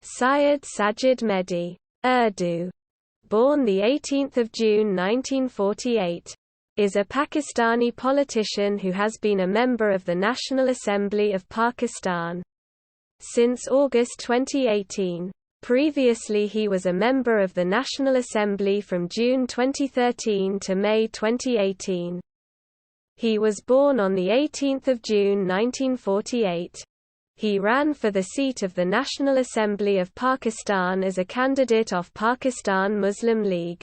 Syed Sajid Mehdi, Urdu, born 18 June 1948, is a Pakistani politician who has been a member of the National Assembly of Pakistan since August 2018. Previously he was a member of the National Assembly from June 2013 to May 2018. He was born on 18 June 1948. He ran for the seat of the National Assembly of Pakistan as a candidate of Pakistan Muslim League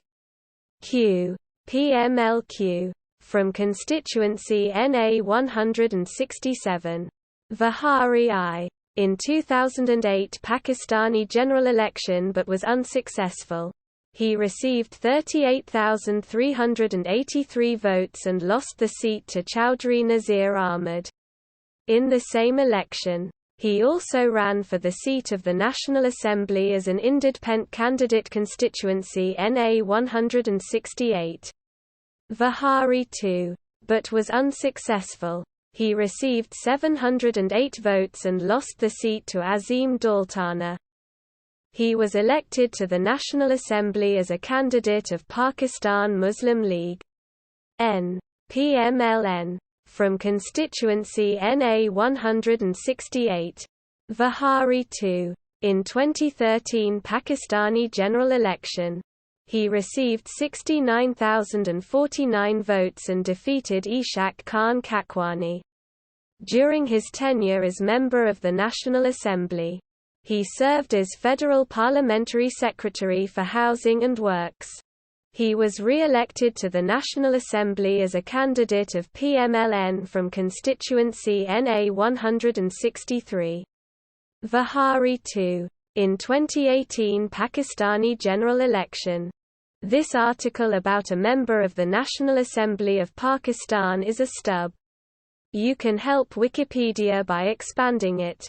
Q, PML-Q, from Constituency NA-167. Vehari-I, in 2008 Pakistani general election but was unsuccessful. He received 38,383 votes and lost the seat to Chaudhry Nazeer Ahmad. In the same election, he also ran for the seat of the National Assembly as an indedpent candidate Constituency NA-168. Vehari-II, but was unsuccessful. He received 708 votes and lost the seat to Azeem Daultana. He was elected to the National Assembly as a candidate of Pakistan Muslim League N, PMLN, from Constituency NA-168. Vehari-II, in 2013 Pakistani general election. He received 69,049 votes and defeated Ishaq Khan Kakwani. During his tenure as member of the National Assembly, he served as Federal Parliamentary Secretary for Housing and Works. He was re-elected to the National Assembly as a candidate of PMLN from Constituency NA-163. Vehari-II, in 2018 Pakistani general election. This article about a member of the National Assembly of Pakistan is a stub. You can help Wikipedia by expanding it.